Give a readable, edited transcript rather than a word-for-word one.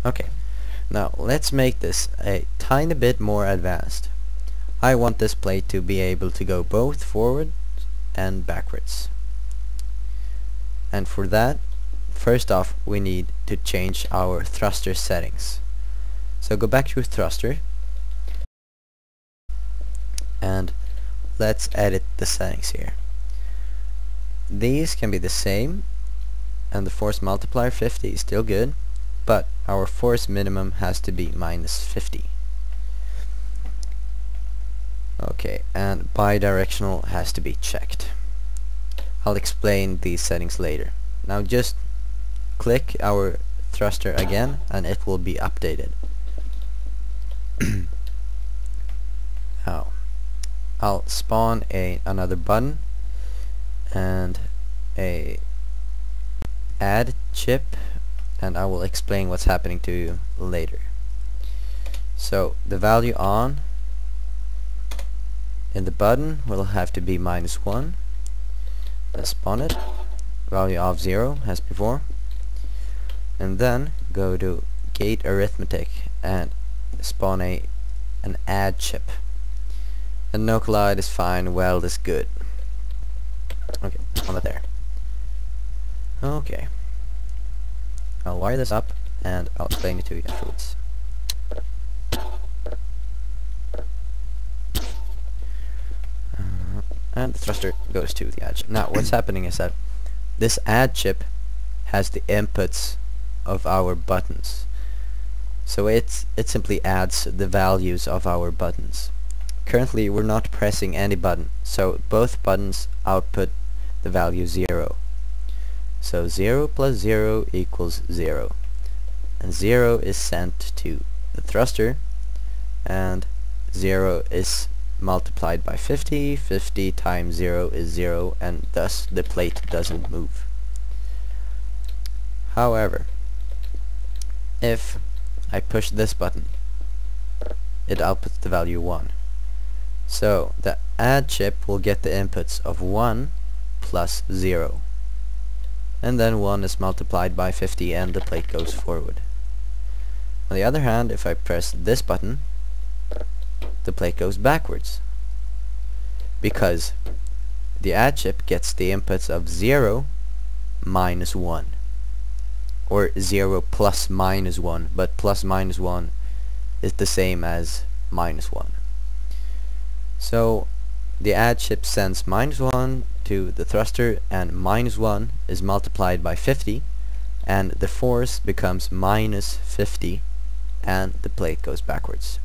Okay, now let's make this a tiny bit more advanced. I want this plate to be able to go both forward and backwards. And for that, first off, we need to change our thruster settings. So go back to thruster and let's edit the settings here. These can be the same, and the force multiplier 50 is still good, but our force minimum has to be -50. Okay, and bidirectional has to be checked. I'll explain these settings later. Now just click our thruster again and it will be updated. Now I'll spawn another button and a add chip, and I will explain what's happening to you later. So the value on in the button will have to be -1. Let's spawn it. Value of 0 as before, and then go to gate arithmetic and spawn an add chip. And no collide is fine, weld is good. Okay, on it there. Okay, I'll wire this up and I'll explain it to you afterwards. And the thruster goes to the add chip. Now what's happening is that this add chip has the inputs of our buttons. So it simply adds the values of our buttons. Currently we're not pressing any button, so both buttons output the value 0. So 0 plus 0 equals 0. And 0 is sent to the thruster, and 0 is multiplied by 50. 50 times 0 is 0, and thus the plate doesn't move. However, if I push this button, it outputs the value 1. So the add chip will get the inputs of 1 plus 0. And then 1 is multiplied by 50 and the plate goes forward. On the other hand, if I press this button, the plate goes backwards, because the add chip gets the inputs of 0 minus 1, or 0 plus -1, but plus -1 is the same as -1. So the add chip sends -1 to the thruster, and -1 is multiplied by 50, and the force becomes -50, and the plate goes backwards.